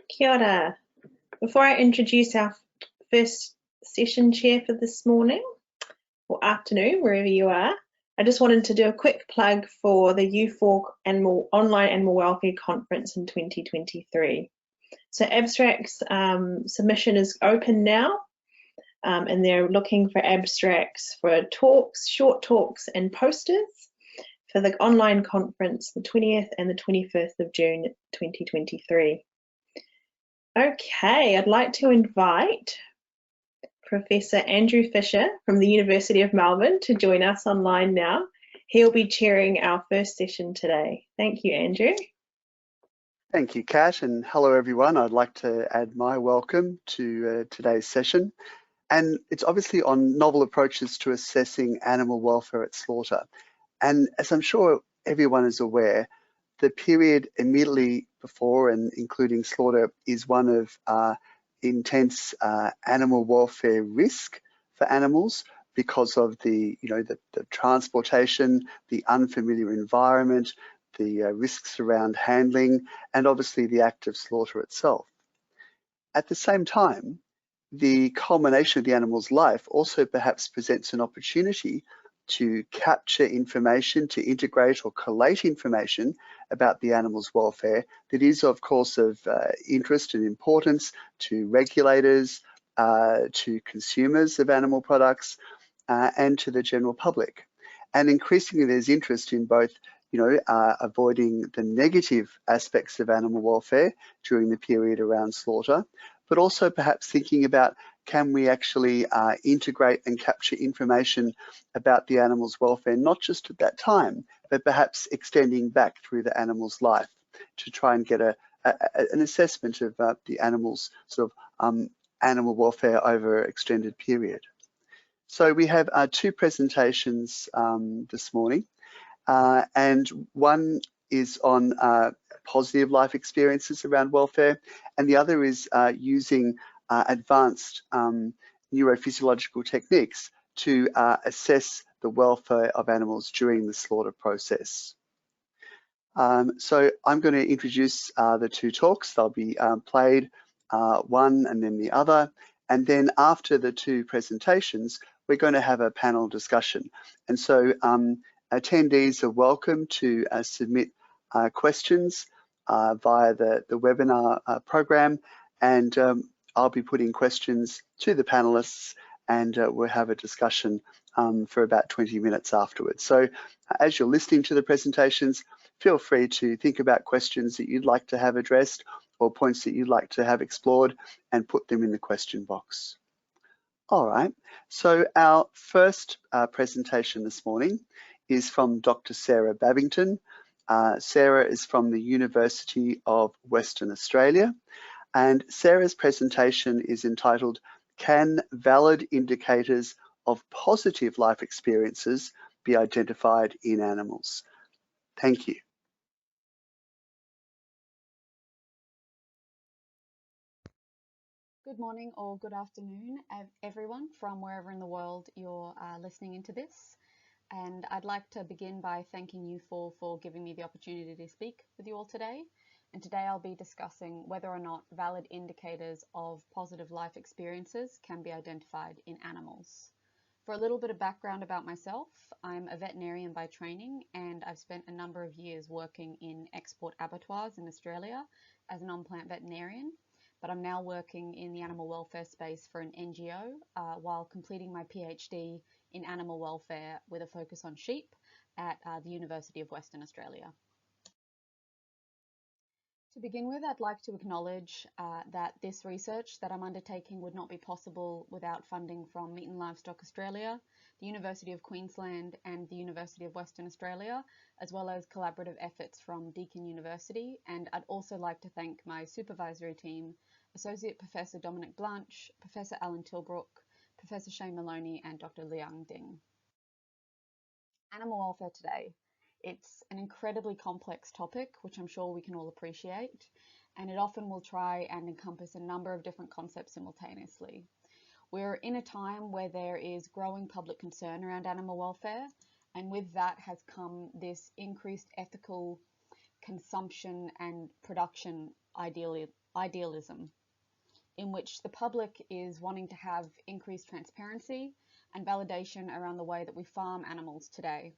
Kia ora. Before I introduce our first session chair for this morning, or afternoon, wherever you are, I just wanted to do a quick plug for the UFAW Online Animal Welfare Conference in 2023. So abstracts submission is open now, and they're looking for abstracts for talks, short talks and posters for the online conference, the 20th and the 21st of June 2023. Okay, I'd like to invite Professor Andrew Fisher from the University of Melbourne to join us online now. He'll be chairing our first session today. Thank you, Andrew. Thank you, Kat, and hello everyone. I'd like to add my welcome to today's session. And it's obviously on novel approaches to assessing animal welfare at slaughter. And as I'm sure everyone is aware, the period immediately before and including slaughter is one of intense animal welfare risk for animals because of the transportation, the unfamiliar environment, the risks around handling, and obviously the act of slaughter itself. At the same time, the culmination of the animal's life also perhaps presents an opportunity to capture information, to integrate or collate information about the animal's welfare that is, of course, of interest and importance to regulators, to consumers of animal products, and to the general public. And increasingly, there's interest in both avoiding the negative aspects of animal welfare during the period around slaughter, but also perhaps thinking about, can we actually integrate and capture information about the animal's welfare, not just at that time, but perhaps extending back through the animal's life to try and get an assessment of the animal's sort of animal welfare over an extended period. So we have two presentations this morning, and one is on positive life experiences around welfare, and the other is using advanced neurophysiological techniques to assess the welfare of animals during the slaughter process. So I'm going to introduce the two talks. They'll be played one and then the other, and then after the two presentations, we're going to have a panel discussion. And so attendees are welcome to submit questions via the webinar program, and I'll be putting questions to the panelists, and we'll have a discussion for about 20 minutes afterwards. So as you're listening to the presentations, feel free to think about questions that you'd like to have addressed or points that you'd like to have explored and put them in the question box. All right, so our first presentation this morning is from Dr. Sarah Babington. Sarah is from the University of Western Australia, and Sarah's presentation is entitled, "Can Valid Indicators of Positive Life Experiences Be Identified in Animals?" Thank you. Good morning or good afternoon, everyone, from wherever in the world you're listening into this. And I'd like to begin by thanking you for giving me the opportunity to speak with you all today. And today I'll be discussing whether or not valid indicators of positive life experiences can be identified in animals. For a little bit of background about myself, I'm a veterinarian by training, and I've spent a number of years working in export abattoirs in Australia as a non-plant veterinarian. But I'm now working in the animal welfare space for an NGO while completing my PhD in animal welfare with a focus on sheep at the University of Western Australia. To begin with, I'd like to acknowledge that this research that I'm undertaking would not be possible without funding from Meat and Livestock Australia, the University of Queensland and the University of Western Australia, as well as collaborative efforts from Deakin University. And I'd also like to thank my supervisory team, Associate Professor Dominic Blanche, Professor Alan Tilbrook, Professor Shane Maloney, and Dr. Liang Ding. Animal welfare today. It's an incredibly complex topic, which I'm sure we can all appreciate, and it often will try and encompass a number of different concepts simultaneously. We're in a time where there is growing public concern around animal welfare, and with that has come this increased ethical consumption and production idealism, in which the public is wanting to have increased transparency and validation around the way that we farm animals today.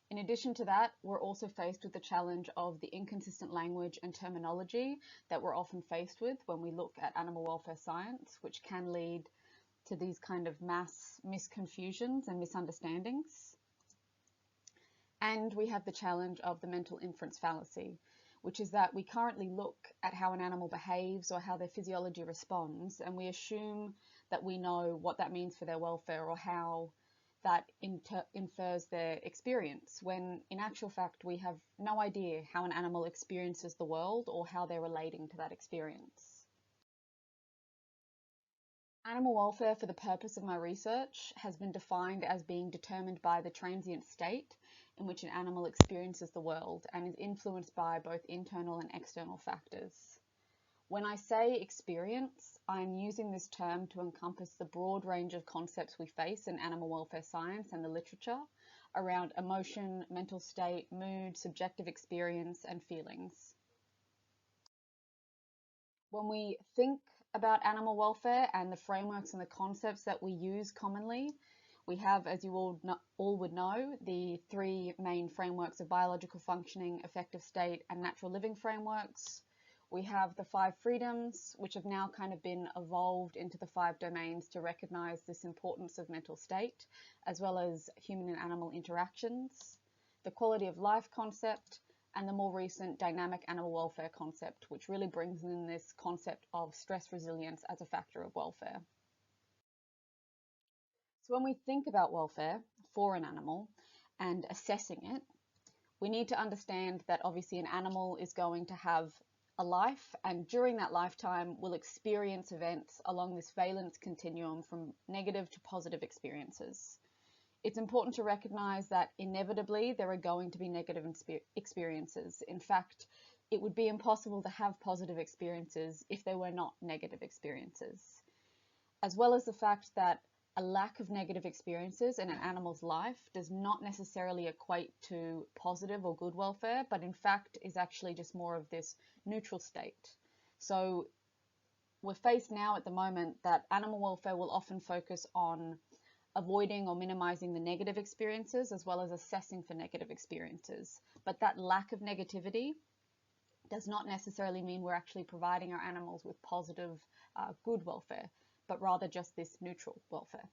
In addition to that, we're also faced with the challenge of the inconsistent language and terminology that we're often faced with when we look at animal welfare science, which can lead to these kind of mass misconfusions and misunderstandings. And we have the challenge of the mental inference fallacy, which is that we currently look at how an animal behaves or how their physiology responds, and we assume that we know what that means for their welfare or how that infers their experience, when in actual fact we have no idea how an animal experiences the world or how they're relating to that experience. Animal welfare, for the purpose of my research, has been defined as being determined by the transient state in which an animal experiences the world and is influenced by both internal and external factors. When I say experience, I'm using this term to encompass the broad range of concepts we face in animal welfare science and the literature around emotion, mental state, mood, subjective experience, and feelings. When we think about animal welfare and the frameworks and the concepts that we use commonly, we have, as you all would know, the three main frameworks of biological functioning, affective state, and natural living frameworks. We have the 5 freedoms, which have now kind of been evolved into the 5 domains to recognize this importance of mental state, as well as human and animal interactions, the quality of life concept, and the more recent dynamic animal welfare concept, which really brings in this concept of stress resilience as a factor of welfare. So when we think about welfare for an animal and assessing it, we need to understand that obviously an animal is going to have a life, and during that lifetime will experience events along this valence continuum from negative to positive experiences. It's important to recognize that inevitably there are going to be negative experiences. In fact, it would be impossible to have positive experiences if there were not negative experiences, as well as the fact that a lack of negative experiences in an animal's life does not necessarily equate to positive or good welfare, but in fact is actually just more of this neutral state. So we're faced now at the moment that animal welfare will often focus on avoiding or minimizing the negative experiences as well as assessing for negative experiences. But that lack of negativity does not necessarily mean we're actually providing our animals with positive, good welfare, but rather just this neutral welfare.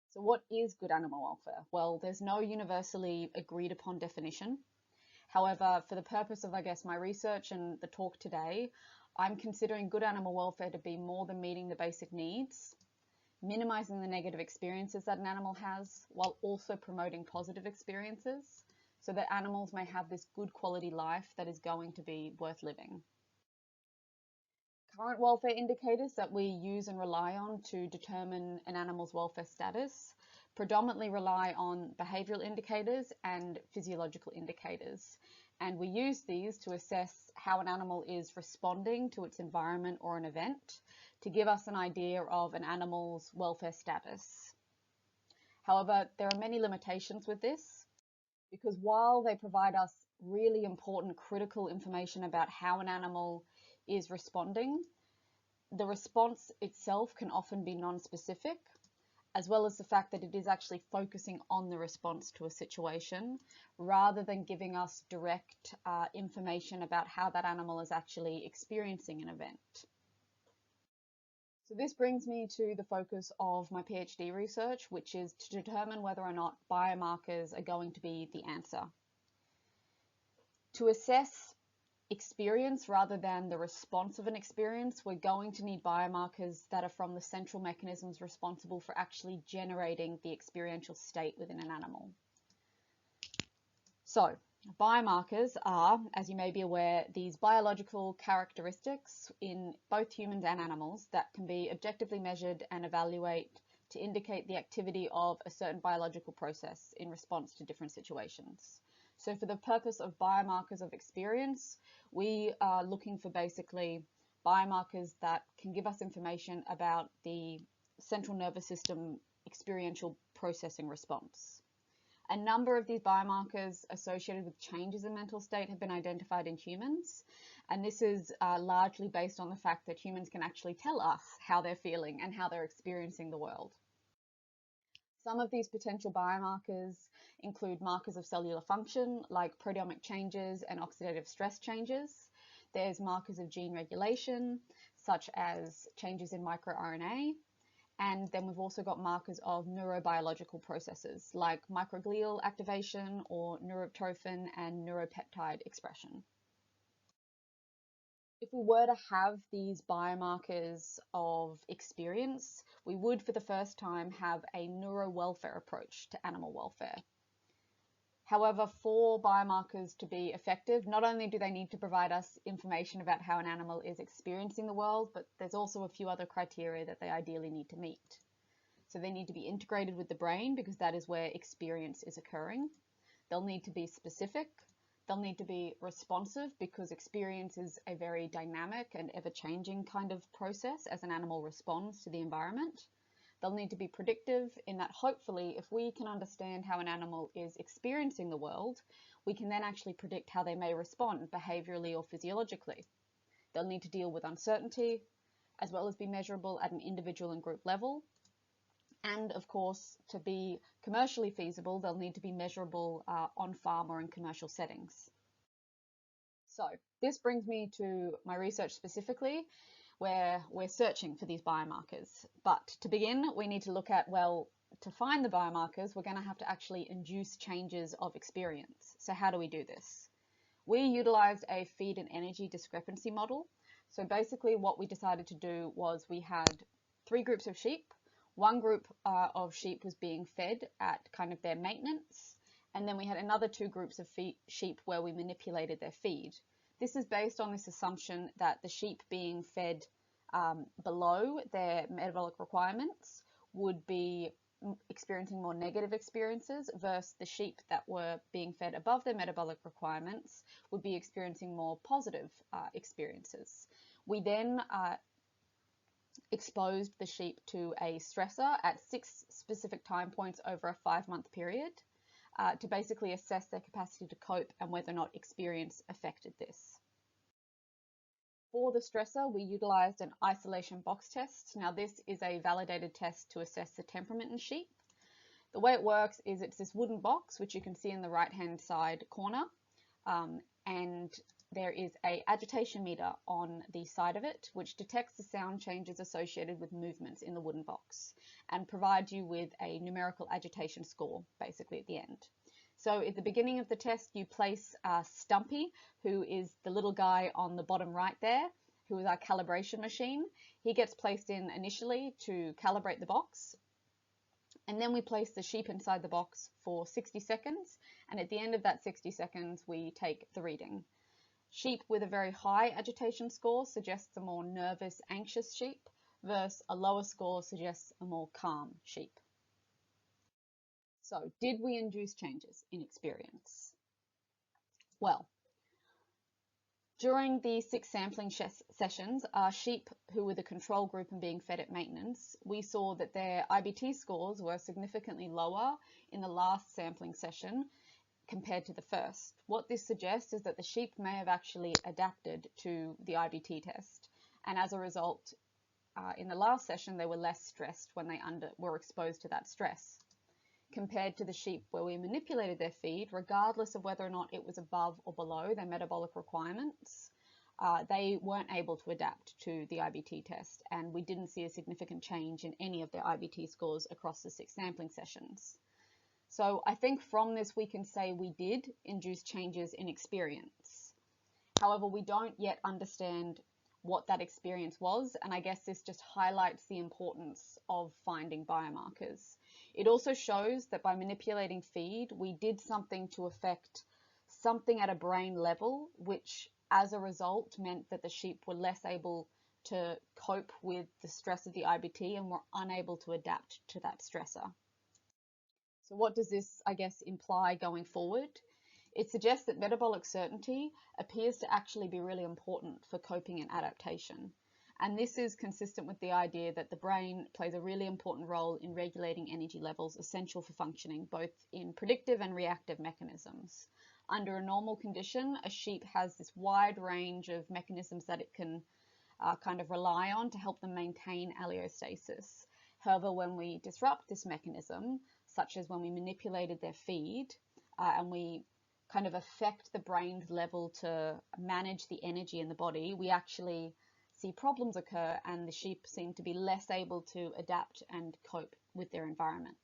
So what is good animal welfare? Well, there's no universally agreed upon definition. However, for the purpose of, I guess, my research and the talk today, I'm considering good animal welfare to be more than meeting the basic needs, minimizing the negative experiences that an animal has, while also promoting positive experiences, so that animals may have this good quality life that is going to be worth living. Current welfare indicators that we use and rely on to determine an animal's welfare status predominantly rely on behavioural indicators and physiological indicators. And we use these to assess how an animal is responding to its environment or an event to give us an idea of an animal's welfare status. However, there are many limitations with this, because while they provide us really important critical information about how an animal is responding, the response itself can often be non-specific, as well as the fact that it is actually focusing on the response to a situation rather than giving us direct information about how that animal is actually experiencing an event. So this brings me to the focus of my PhD research, which is to determine whether or not biomarkers are going to be the answer. To assess experience rather than the response of an experience, we're going to need biomarkers that are from the central mechanisms responsible for actually generating the experiential state within an animal. So, biomarkers are, as you may be aware, these biological characteristics in both humans and animals that can be objectively measured and evaluate to indicate the activity of a certain biological process in response to different situations. So for the purpose of biomarkers of experience, we are looking for basically biomarkers that can give us information about the central nervous system experiential processing response. A number of these biomarkers associated with changes in mental state have been identified in humans, And this is largely based on the fact that humans can actually tell us how they're feeling and how they're experiencing the world. Some of these potential biomarkers include markers of cellular function, like proteomic changes and oxidative stress changes. There's markers of gene regulation, such as changes in microRNA. And then we've also got markers of neurobiological processes, like microglial activation or neurotrophin and neuropeptide expression. If we were to have these biomarkers of experience, we would for the first time have a neuro-welfare approach to animal welfare. However, for biomarkers to be effective, not only do they need to provide us information about how an animal is experiencing the world, but there's also a few other criteria that they ideally need to meet. So they need to be integrated with the brain because that is where experience is occurring. They'll need to be specific. They'll need to be responsive because experience is a very dynamic and ever-changing kind of process as an animal responds to the environment. They'll need to be predictive in that hopefully if we can understand how an animal is experiencing the world, we can then actually predict how they may respond behaviorally or physiologically. They'll need to deal with uncertainty as well as be measurable at an individual and group level. And of course, to be commercially feasible, they'll need to be measurable on farm or in commercial settings. So this brings me to my research specifically, where we're searching for these biomarkers. But to begin, we need to look at, well, to find the biomarkers, we're going to have to actually induce changes of experience. So how do we do this? We utilized a feed and energy discrepancy model. So basically what we decided to do was we had 3 groups of sheep. One group of sheep was being fed at kind of their maintenance, and then we had another 2 groups of sheep where we manipulated their feed. This is based on this assumption that the sheep being fed below their metabolic requirements would be experiencing more negative experiences versus the sheep that were being fed above their metabolic requirements would be experiencing more positive experiences. We then exposed the sheep to a stressor at 6 specific time points over a 5-month period to basically assess their capacity to cope and whether or not experience affected this. For the stressor, we utilized an isolation box test. Now this is a validated test to assess the temperament in sheep. The way it works is it's this wooden box, which you can see in the right-hand side corner, and there is an agitation meter on the side of it, which detects the sound changes associated with movements in the wooden box and provides you with a numerical agitation score, basically at the end. So at the beginning of the test, you place Stumpy, who is the little guy on the bottom right there, who is our calibration machine. He gets placed in initially to calibrate the box. And then we place the sheep inside the box for 60 seconds. And at the end of that 60 seconds, we take the reading. Sheep with a very high agitation score suggests a more nervous, anxious sheep, versus a lower score suggests a more calm sheep. So, did we induce changes in experience? Well, during the 6 sampling sessions, our sheep who were the control group and being fed at maintenance, we saw that their IBT scores were significantly lower in the last sampling session compared to the first. What this suggests is that the sheep may have actually adapted to the IBT test, and as a result, in the last session, they were less stressed when they were exposed to that stress, compared to the sheep where we manipulated their feed, regardless of whether or not it was above or below their metabolic requirements. They weren't able to adapt to the IBT test, and we didn't see a significant change in any of their IBT scores across the 6 sampling sessions. So I think from this we can say we did induce changes in experience. However, we don't yet understand what that experience was, and I guess this just highlights the importance of finding biomarkers. It also shows that by manipulating feed, we did something to affect something at a brain level, which as a result meant that the sheep were less able to cope with the stress of the IBT and were unable to adapt to that stressor. So what does this, I guess, imply going forward? It suggests that metabolic certainty appears to actually be really important for coping and adaptation. And this is consistent with the idea that the brain plays a really important role in regulating energy levels essential for functioning, both in predictive and reactive mechanisms. Under a normal condition, a sheep has this wide range of mechanisms that it can kind of rely on to help them maintain allostasis. However, when we disrupt this mechanism, such as when we manipulated their feed and we kind of affect the brain's level to manage the energy in the body, we actually see problems occur and the sheep seem to be less able to adapt and cope with their environment.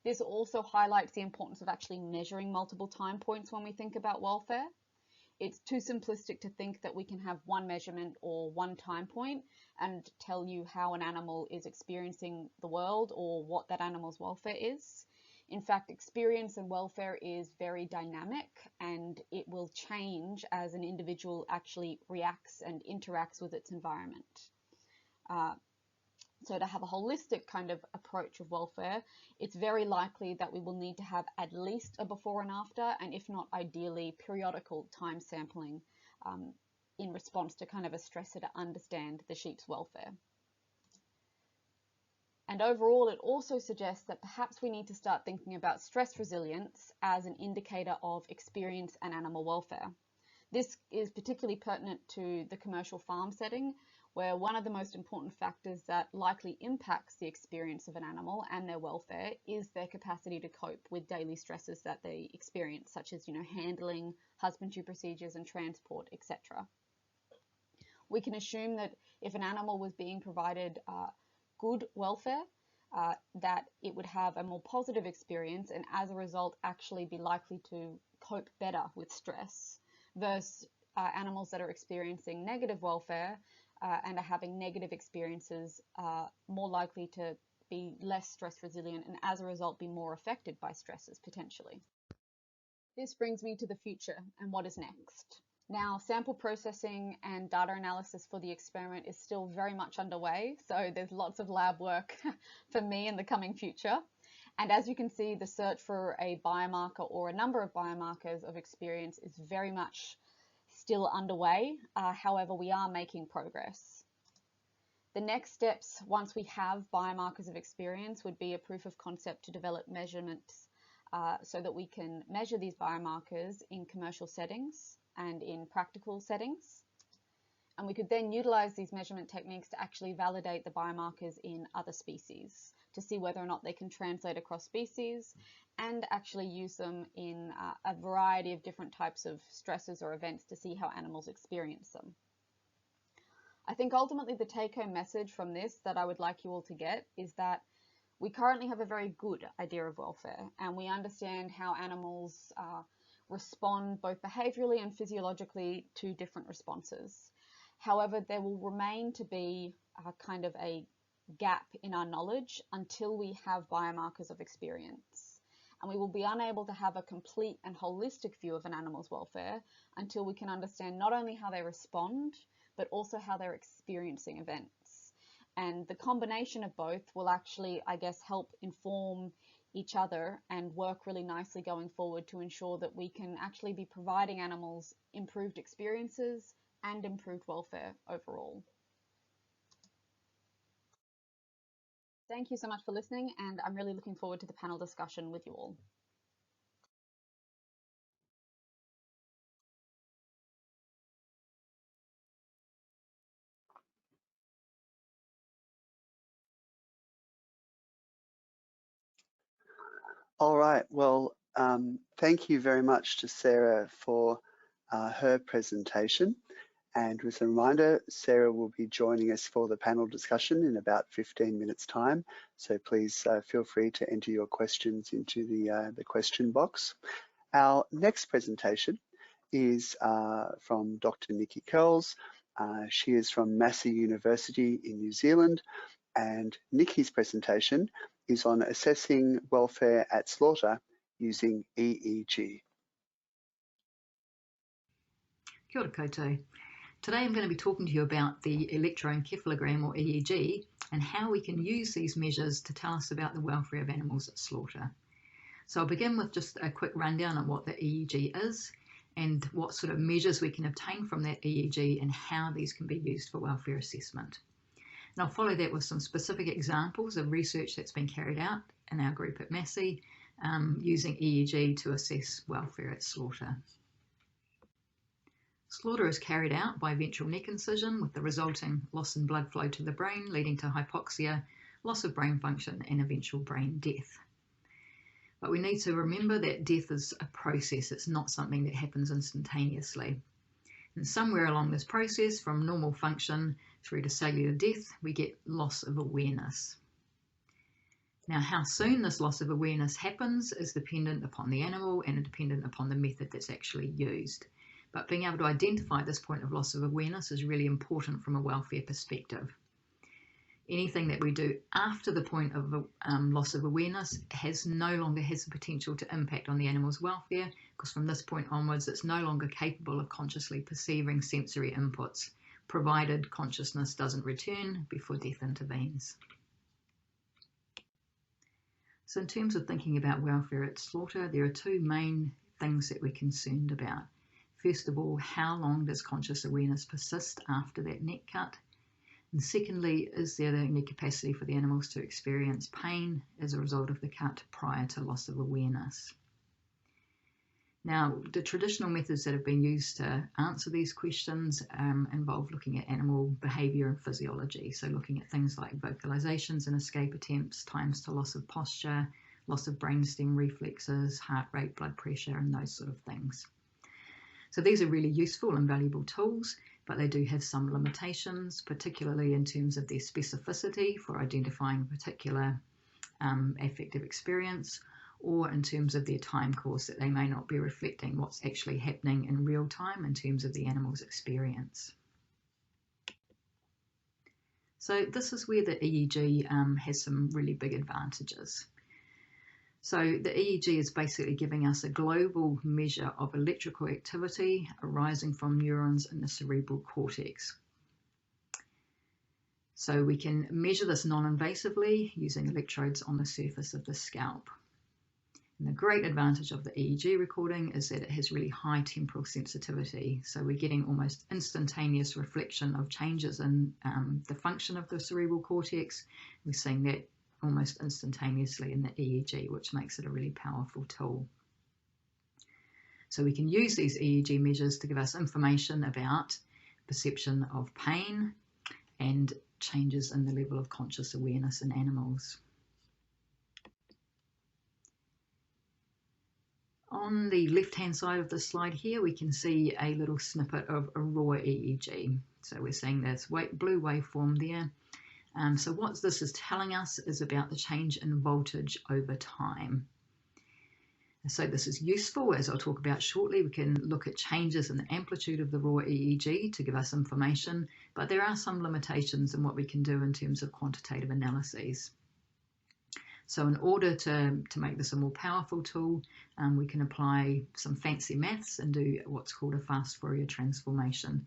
This also highlights the importance of actually measuring multiple time points when we think about welfare. It's too simplistic to think that we can have one measurement or one time point and tell you how an animal is experiencing the world or what that animal's welfare is. In fact, experience and welfare is very dynamic and it will change as an individual actually reacts and interacts with its environment. So to have a holistic kind of approach of welfare, it's very likely that we will need to have at least a before and after, and if not ideally, periodical time sampling in response to kind of a stressor to understand the sheep's welfare. And overall, it also suggests that perhaps we need to start thinking about stress resilience as an indicator of experience and animal welfare. This is particularly pertinent to the commercial farm setting, where one of the most important factors that likely impacts the experience of an animal and their welfare is their capacity to cope with daily stresses that they experience, such as, handling, husbandry procedures and transport, etc. We can assume that if an animal was being provided good welfare, that it would have a more positive experience and as a result actually be likely to cope better with stress versus animals that are experiencing negative welfare and are having negative experiences, more likely to be less stress resilient and as a result be more affected by stresses potentially. This brings me to the future and what is next. Now, sample processing and data analysis for the experiment is still very much underway, so there's lots of lab work for me in the coming future. And as you can see, the search for a biomarker or a number of biomarkers of experience is very much still underway. However, we are making progress. The next steps, once we have biomarkers of experience, would be a proof of concept to develop measurements so that we can measure these biomarkers in commercial settings and in practical settings. And we could then utilize these measurement techniques to actually validate the biomarkers in other species to see whether or not they can translate across species and actually use them in a variety of different types of stresses or events to see how animals experience them. I think ultimately the take-home message from this that I would like you all to get is that we currently have a very good idea of welfare and we understand how animals respond both behaviorally and physiologically to different responses. However, there will remain to be kind of a gap in our knowledge until we have biomarkers of experience. And we will be unable to have a complete and holistic view of an animal's welfare until we can understand not only how they respond, but also how they're experiencing events. And the combination of both will actually, I guess, help inform each other and work really nicely going forward to ensure that we can actually be providing animals improved experiences and improved welfare overall. Thank you so much for listening, and I'm really looking forward to the panel discussion with you all. All right, well, thank you very much to Sarah for her presentation. And with a reminder, Sarah will be joining us for the panel discussion in about 15 minutes time. So please feel free to enter your questions into the question box. Our next presentation is from Dr. Nikki Curls. She is from Massey University in New Zealand, and Nikki's presentation is on assessing welfare at slaughter using EEG. Kia ora koutou. Today I'm going to be talking to you about the electroencephalogram or EEG and how we can use these measures to tell us about the welfare of animals at slaughter. So I'll begin with just a quick rundown on what the EEG is. and what sort of measures we can obtain from that EEG and how these can be used for welfare assessment. And I'll follow that with some specific examples of research that's been carried out in our group at Massey using EEG to assess welfare at slaughter. Slaughter is carried out by ventral neck incision with the resulting loss in blood flow to the brain, leading to hypoxia, loss of brain function and eventual brain death. But we need to remember that death is a process, it's not something that happens instantaneously. And somewhere along this process, from normal function through to cellular death, we get loss of awareness. Now, how soon this loss of awareness happens is dependent upon the animal and dependent upon the method that's actually used. But being able to identify this point of loss of awareness is really important from a welfare perspective. Anything that we do after the point of loss of awareness no longer has the potential to impact on the animal's welfare, because from this point onwards it's no longer capable of consciously perceiving sensory inputs, provided consciousness doesn't return before death intervenes. So in terms of thinking about welfare at slaughter, there are two main things that we're concerned about. First of all, how long does conscious awareness persist after that neck cut? And secondly, is there any capacity for the animals to experience pain as a result of the cut prior to loss of awareness? Now, the traditional methods that have been used to answer these questions involve looking at animal behaviour and physiology. So looking at things like vocalisations and escape attempts, times to loss of posture, loss of brainstem reflexes, heart rate, blood pressure, and those sort of things. So these are really useful and valuable tools, but they do have some limitations, particularly in terms of their specificity for identifying a particular affective experience, or in terms of their time course, that they may not be reflecting what's actually happening in real time in terms of the animal's experience. So this is where the EEG has some really big advantages. So the EEG is basically giving us a global measure of electrical activity arising from neurons in the cerebral cortex. So we can measure this non-invasively using electrodes on the surface of the scalp. And the great advantage of the EEG recording is that it has really high temporal sensitivity. So we're getting almost instantaneous reflection of changes in the function of the cerebral cortex. We're seeing that almost instantaneously in the EEG, which makes it a really powerful tool. So we can use these EEG measures to give us information about perception of pain and changes in the level of conscious awareness in animals. On the left-hand side of the slide here, we can see a little snippet of a raw EEG. So we're seeing this blue waveform there. So what this is telling us is about the change in voltage over time. So this is useful, as I'll talk about shortly. We can look at changes in the amplitude of the raw EEG to give us information, but there are some limitations in what we can do in terms of quantitative analyses. So in order to make this a more powerful tool, we can apply some fancy maths and do what's called a fast Fourier transformation.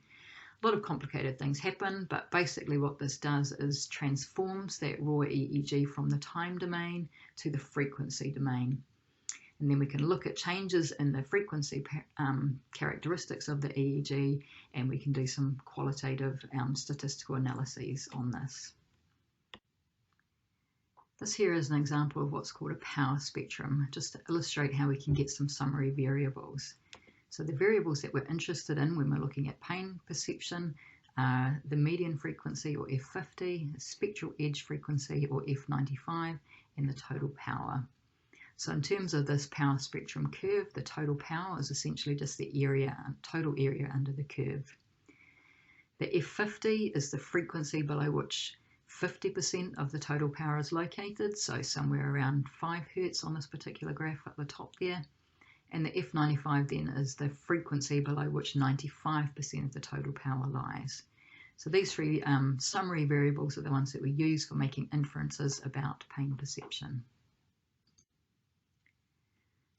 A lot of complicated things happen, but basically what this does is transforms that raw EEG from the time domain to the frequency domain. And then we can look at changes in the frequency characteristics of the EEG, and we can do some qualitative statistical analyses on this. This here is an example of what's called a power spectrum, just to illustrate how we can get some summary variables. So the variables that we're interested in when we're looking at pain perception are the median frequency, or F50, the spectral edge frequency, or F95, and the total power. So in terms of this power spectrum curve, the total power is essentially just the total area under the curve. The F50 is the frequency below which 50% of the total power is located, so somewhere around 5 Hertz on this particular graph at the top there. And the F95 then is the frequency below which 95% of the total power lies. So these three summary variables are the ones that we use for making inferences about pain perception.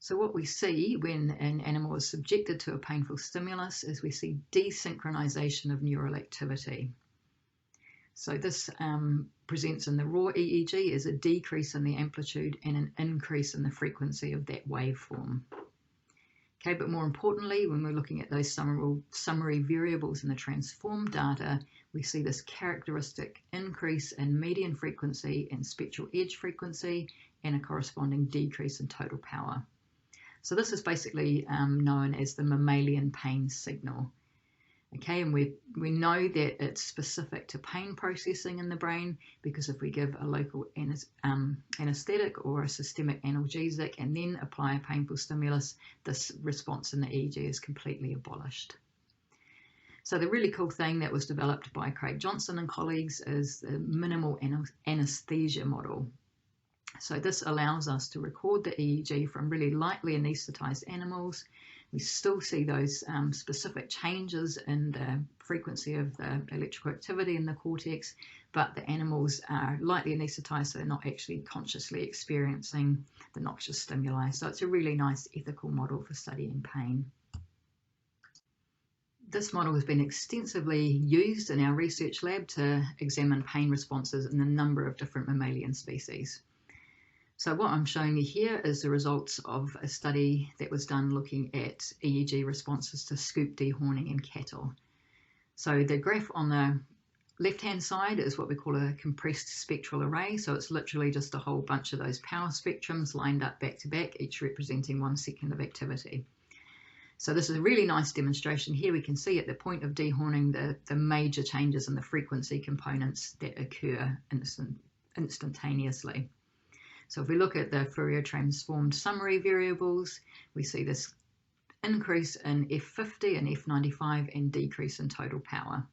So what we see when an animal is subjected to a painful stimulus is we see desynchronization of neural activity. So this presents in the raw EEG as a decrease in the amplitude and an increase in the frequency of that waveform. Okay, but more importantly, when we're looking at those summary variables in the transformed data, we see this characteristic increase in median frequency and spectral edge frequency and a corresponding decrease in total power. So this is basically known as the mammalian pain signal. Okay, and we know that it's specific to pain processing in the brain, because if we give a local anesthetic or a systemic analgesic and then apply a painful stimulus, this response in the EEG is completely abolished. So the really cool thing that was developed by Craig Johnson and colleagues is the minimal anesthesia model. So this allows us to record the EEG from really lightly anesthetized animals. We still see those specific changes in the frequency of the electrical activity in the cortex, but the animals are lightly anesthetized, so they're not actually consciously experiencing the noxious stimuli. So it's a really nice ethical model for studying pain. This model has been extensively used in our research lab to examine pain responses in a number of different mammalian species. So what I'm showing you here is the results of a study that was done looking at EEG responses to scoop dehorning in cattle. So the graph on the left-hand side is what we call a compressed spectral array. So it's literally just a whole bunch of those power spectrums lined up back to back, each representing 1 second of activity. So this is a really nice demonstration. Here we can see at the point of dehorning the major changes in the frequency components that occur instantaneously. So if we look at the Fourier transformed summary variables, we see this increase in F50 and F95 and decrease in total power.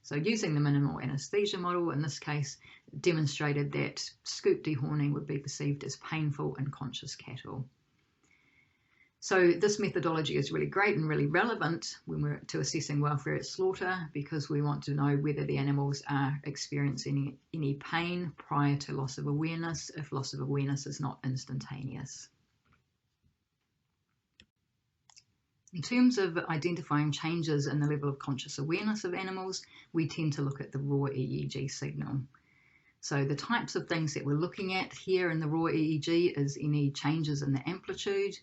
So using the minimal anesthesia model, in this case, demonstrated that scoop dehorning would be perceived as painful in conscious cattle. So this methodology is really great and really relevant when we're to assessing welfare at slaughter, because we want to know whether the animals are experiencing any pain prior to loss of awareness, if loss of awareness is not instantaneous. In terms of identifying changes in the level of conscious awareness of animals, we tend to look at the raw EEG signal. So the types of things that we're looking at here in the raw EEG is any changes in the amplitude,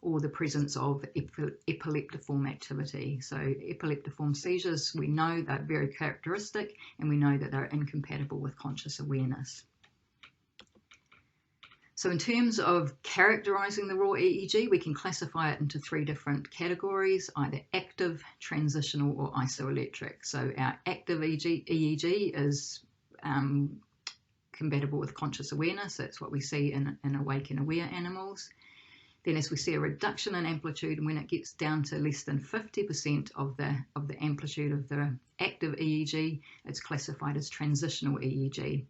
or the presence of epileptiform activity. So epileptiform seizures, we know they're very characteristic, and we know that they're incompatible with conscious awareness. So in terms of characterizing the raw EEG, we can classify it into 3 different categories, either active, transitional, or isoelectric. So our active EEG is compatible with conscious awareness. That's what we see in awake and aware animals. Then as we see a reduction in amplitude, and when it gets down to less than 50% of the amplitude of the active EEG, it's classified as transitional EEG.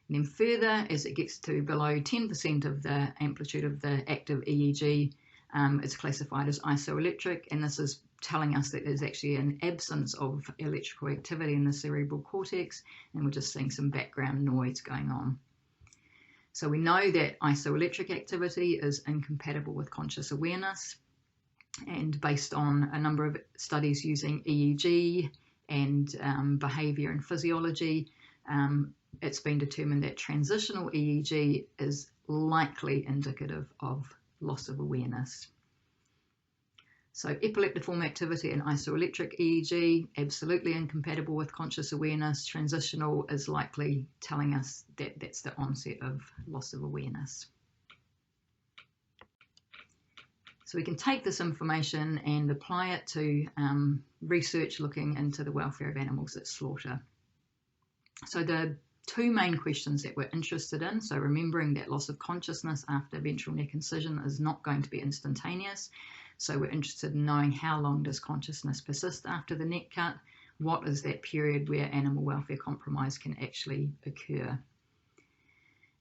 And then further, as it gets to below 10% of the amplitude of the active EEG, it's classified as isoelectric, and this is telling us that there's actually an absence of electrical activity in the cerebral cortex, and we're just seeing some background noise going on. So we know that isoelectric activity is incompatible with conscious awareness, and based on a number of studies using EEG and behaviour and physiology, it's been determined that transitional EEG is likely indicative of loss of awareness. So epileptiform activity and isoelectric EEG, absolutely incompatible with conscious awareness. Transitional is likely telling us that that's the onset of loss of awareness. So we can take this information and apply it to research looking into the welfare of animals at slaughter. So the 2 main questions that we're interested in, so remembering that loss of consciousness after ventral neck incision is not going to be instantaneous. So we're interested in knowing how long does consciousness persist after the neck cut, what is that period where animal welfare compromise can actually occur.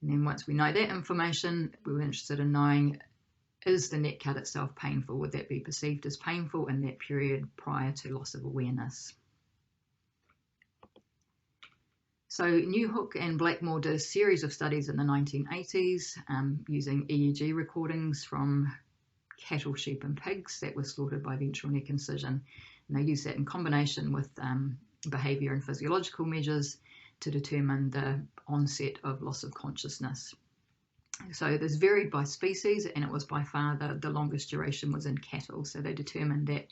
And then once we know that information, we're interested in knowing, is the neck cut itself painful? Would that be perceived as painful in that period prior to loss of awareness? So Newhook and Blackmore did a series of studies in the 1980s using EEG recordings from cattle, sheep and pigs that were slaughtered by ventral neck incision. And they used that in combination with behaviour and physiological measures to determine the onset of loss of consciousness. So this varied by species, and it was by far the longest duration was in cattle. So they determined that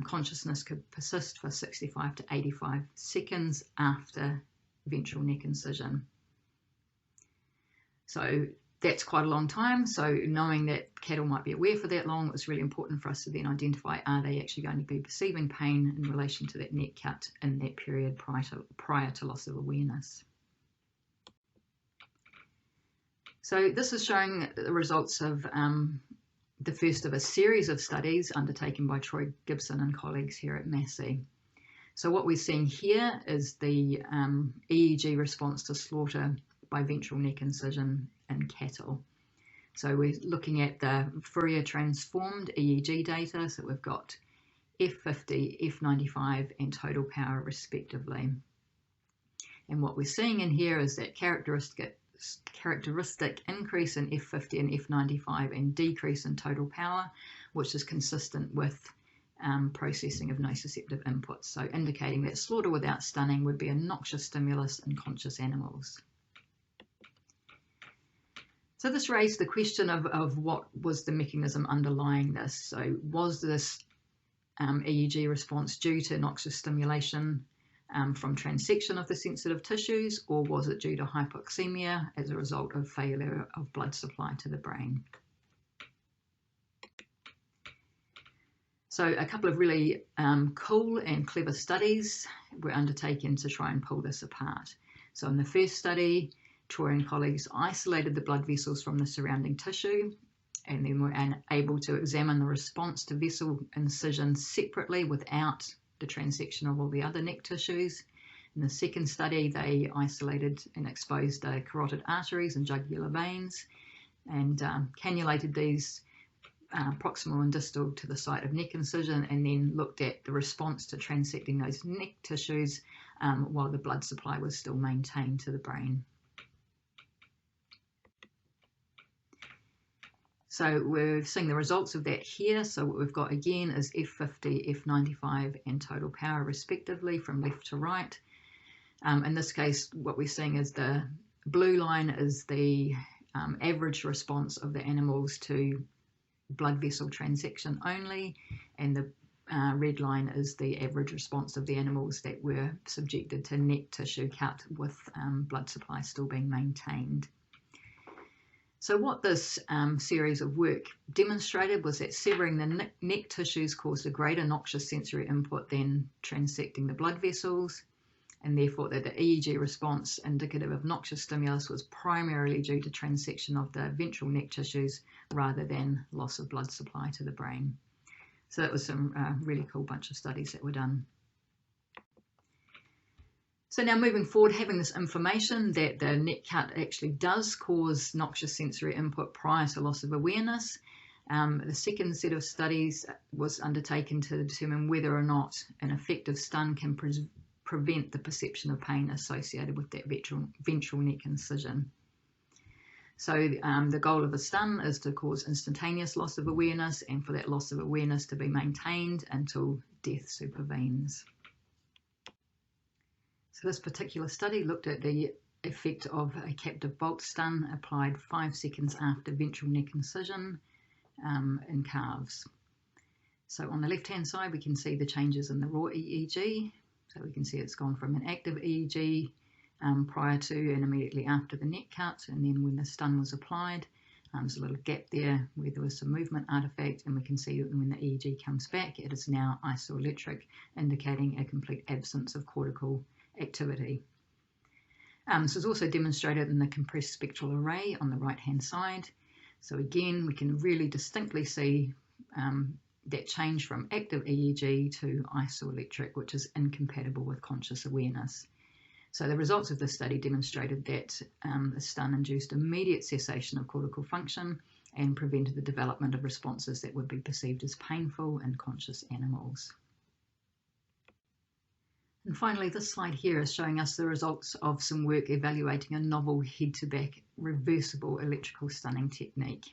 consciousness could persist for 65 to 85 seconds after ventral neck incision. So that's quite a long time. So knowing that cattle might be aware for that long, it was really important for us to then identify, are they actually going to be perceiving pain in relation to that neck cut in that period prior to loss of awareness. So this is showing the results of the first of a series of studies undertaken by Troy Gibson and colleagues here at Massey. So what we're seeing here is the EEG response to slaughter by ventral neck incision in cattle. So we're looking at the Fourier transformed EEG data. So we've got F50, F95 and total power respectively. And what we're seeing in here is that characteristic increase in F50 and F95 and decrease in total power, which is consistent with processing of nociceptive inputs. So indicating that slaughter without stunning would be a noxious stimulus in conscious animals. So this raised the question of what was the mechanism underlying this. So was this EEG response due to noxious stimulation from transection of the sensitive tissues, or was it due to hypoxemia as a result of failure of blood supply to the brain? So a couple of really cool and clever studies were undertaken to try and pull this apart. So in the first study, Troy and colleagues isolated the blood vessels from the surrounding tissue and then were able to examine the response to vessel incision separately without the transection of all the other neck tissues. In the second study, they isolated and exposed the carotid arteries and jugular veins and cannulated these proximal and distal to the site of neck incision, and then looked at the response to transecting those neck tissues while the blood supply was still maintained to the brain. So we're seeing the results of that here. So what we've got again is F50, F95 and total power respectively from left to right. In this case, what we're seeing is the blue line is the average response of the animals to blood vessel transection only, and the red line is the average response of the animals that were subjected to neck tissue cut with blood supply still being maintained. So what this series of work demonstrated was that severing the neck tissues caused a greater noxious sensory input than transecting the blood vessels, and therefore that the EEG response indicative of noxious stimulus was primarily due to transection of the ventral neck tissues rather than loss of blood supply to the brain. So that was some really cool bunch of studies that were done. So now moving forward, having this information that the neck cut actually does cause noxious sensory input prior to loss of awareness, the second set of studies was undertaken to determine whether or not an effective stun can prevent the perception of pain associated with that ventral neck incision. So the goal of a stun is to cause instantaneous loss of awareness and for that loss of awareness to be maintained until death supervenes. So this particular study looked at the effect of a captive bolt stun applied 5 seconds after ventral neck incision in calves. So on the left-hand side, we can see the changes in the raw EEG. So we can see it's gone from an active EEG prior to and immediately after the neck cut, and then when the stun was applied, there's a little gap there where there was some movement artifact, and we can see that when the EEG comes back, it is now isoelectric, indicating a complete absence of cortical activity. This is also demonstrated in the compressed spectral array on the right-hand side. So again, we can really distinctly see that change from active EEG to isoelectric, which is incompatible with conscious awareness. So the results of this study demonstrated that the stun induced immediate cessation of cortical function and prevented the development of responses that would be perceived as painful in conscious animals. And finally, this slide here is showing us the results of some work evaluating a novel head-to-back reversible electrical stunning technique.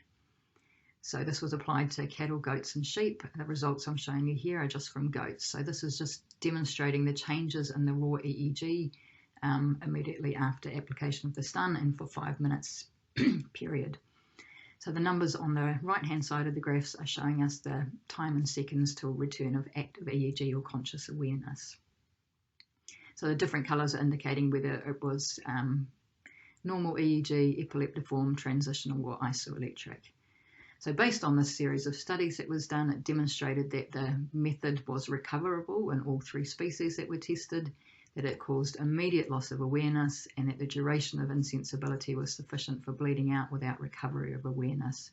So this was applied to cattle, goats and sheep. The results I'm showing you here are just from goats. So this is just demonstrating the changes in the raw EEG immediately after application of the stun and for 5 minutes period. So the numbers on the right-hand side of the graphs are showing us the time in seconds till return of active EEG or conscious awareness. So the different colours are indicating whether it was normal EEG, epileptiform, transitional or isoelectric. So based on this series of studies that was done, it demonstrated that the method was recoverable in all 3 species that were tested, that it caused immediate loss of awareness, and that the duration of insensibility was sufficient for bleeding out without recovery of awareness.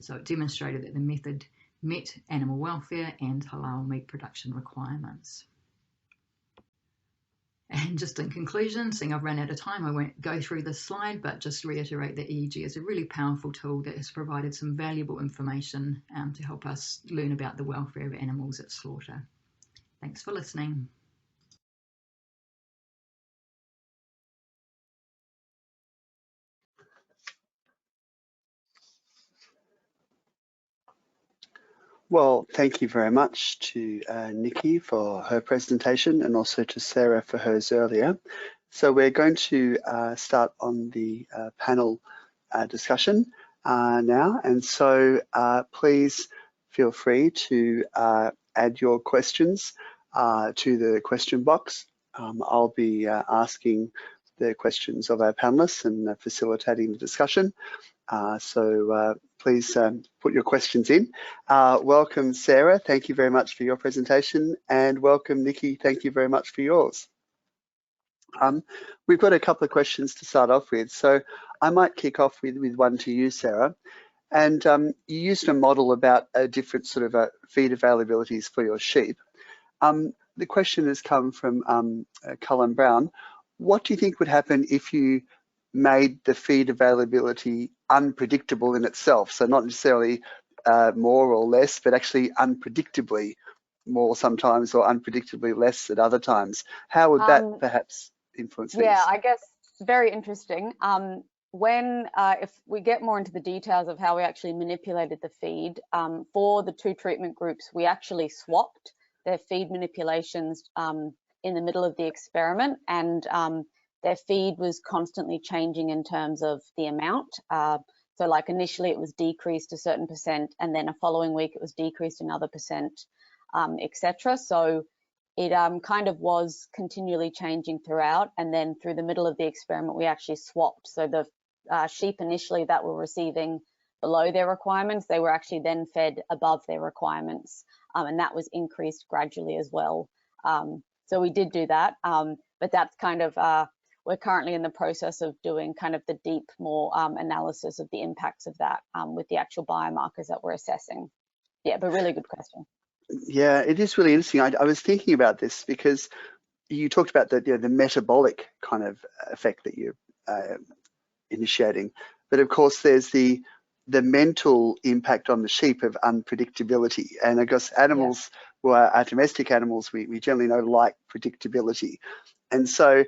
So it demonstrated that the method met animal welfare and halal meat production requirements. And just in conclusion, seeing I've run out of time, I won't go through this slide, but just reiterate that EEG is a really powerful tool that has provided some valuable information to help us learn about the welfare of animals at slaughter. Thanks for listening. Well, thank you very much to Nikki for her presentation and also to Sarah for hers earlier. So we're going to start on the panel discussion now. And so please feel free to add your questions to the question box. I'll be asking the questions of our panelists and facilitating the discussion. So please put your questions in. Welcome, Sarah. Thank you very much for your presentation. And welcome, Nikki. Thank you very much for yours. We've got a couple of questions to start off with. So I might kick off with one to you, Sarah. And you used a model about different sort of feed availabilities for your sheep. The question has come from Cullen Brown. What do you think would happen if you made the feed availability unpredictable in itself? So not necessarily more or less, but actually unpredictably more sometimes or unpredictably less at other times. How would that perhaps influence things? Yeah, I guess very interesting. If we get more into the details of how we actually manipulated the feed, for the 2 treatment groups, we actually swapped their feed manipulations in the middle of the experiment, and their feed was constantly changing in terms of the amount. So like initially it was decreased a certain percent, and then a following week it was decreased another percent, etc. So it kind of was continually changing throughout, and then through the middle of the experiment we actually swapped. So the sheep initially that were receiving below their requirements, they were actually then fed above their requirements, and that was increased gradually as well. So we did do that, but that's kind of, we're currently in the process of doing kind of the deep, more analysis of the impacts of that with the actual biomarkers that we're assessing. Yeah, but really good question. Yeah, it is really interesting. I was thinking about this because you talked about the metabolic kind of effect that you're initiating, but of course there's the mental impact on the sheep of unpredictability. And I guess animals, who are domestic animals, we generally know like predictability. And so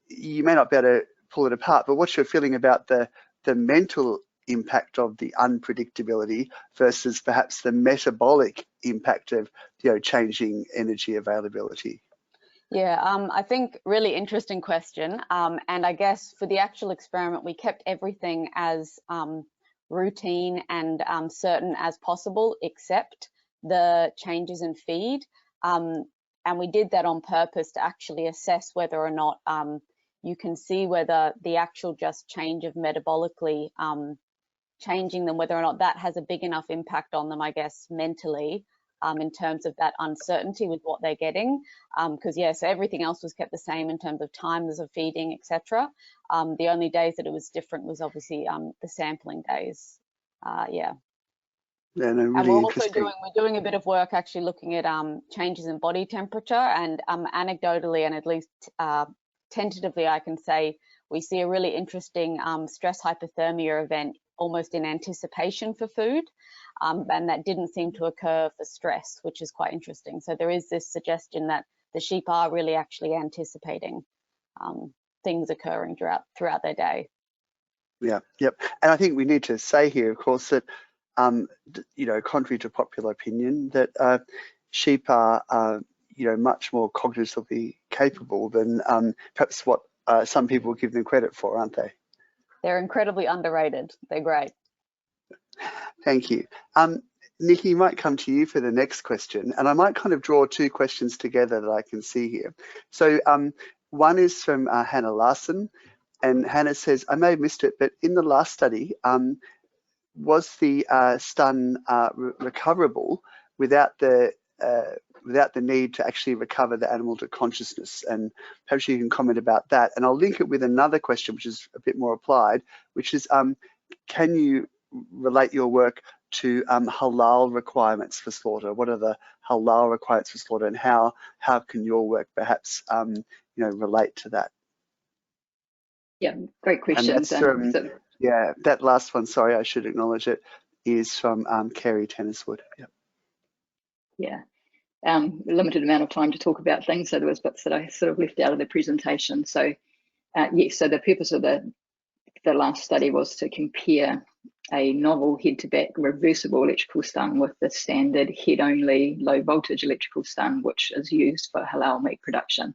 you may not be able to pull it apart, but what's your feeling about the mental impact of the unpredictability versus perhaps the metabolic impact of changing energy availability? Yeah, I think really interesting question. And I guess for the actual experiment, we kept everything as routine and certain as possible, except the changes in feed. And we did that on purpose to actually assess whether or not you can see whether the actual just change of metabolically changing them, whether or not that has a big enough impact on them, I guess, mentally, in terms of that uncertainty with what they're getting. Because so everything else was kept the same in terms of times of feeding, etc. The only days that it was different was obviously the sampling days. Yeah, no, really, and we're also doing a bit of work actually looking at changes in body temperature, and anecdotally and at least tentatively I can say we see a really interesting stress hypothermia event almost in anticipation for food, and that didn't seem to occur for stress, which is quite interesting. So there is this suggestion that the sheep are really actually anticipating things occurring throughout their day. Yeah, yep. And I think we need to say here, of course, that contrary to popular opinion, that sheep are much more cognitively capable than perhaps what some people give them credit for, aren't they? They're incredibly underrated. They're great. Thank you. Nikki, might come to you for the next question, and I might kind of draw two questions together that I can see here. So one is from Hannah Larson, and Hannah says, I may have missed it, but in the last study, was the stun recoverable without the need to actually recover the animal to consciousness? And perhaps you can comment about that. And I'll link it with another question, which is a bit more applied, which is, can you relate your work to halal requirements for slaughter? What are the halal requirements for slaughter, and how can your work perhaps relate to that? Yeah, great questions. Yeah, that last one, sorry, I should acknowledge it, is from Kerry Tenniswood. Yep. Yeah, limited amount of time to talk about things, so there was bits that I sort of left out of the presentation. So yes, so the purpose of the last study was to compare a novel head-to-back reversible electrical stun with the standard head-only low-voltage electrical stun, which is used for halal meat production.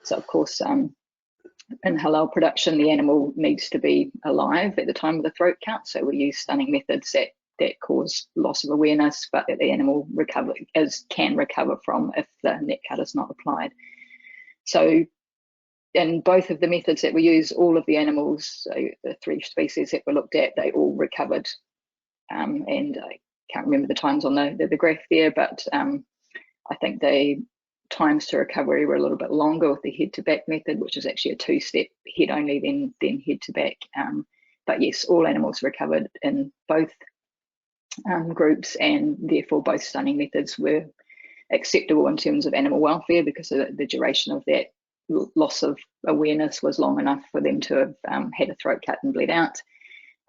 So of course, in halal production, the animal needs to be alive at the time of the throat cut. So we use stunning methods that cause loss of awareness, but that the animal can recover from if the net cut is not applied. So in both of the methods that we use, all of the animals, so the 3 species that were looked at, they all recovered. And I can't remember the times on the graph there, but I think the times to recovery were a little bit longer with the head-to-back method, which is actually a 2-step head only, then head-to-back. But yes, all animals recovered in both groups, and therefore both stunning methods were acceptable in terms of animal welfare, because the duration of that loss of awareness was long enough for them to have had a throat cut and bled out.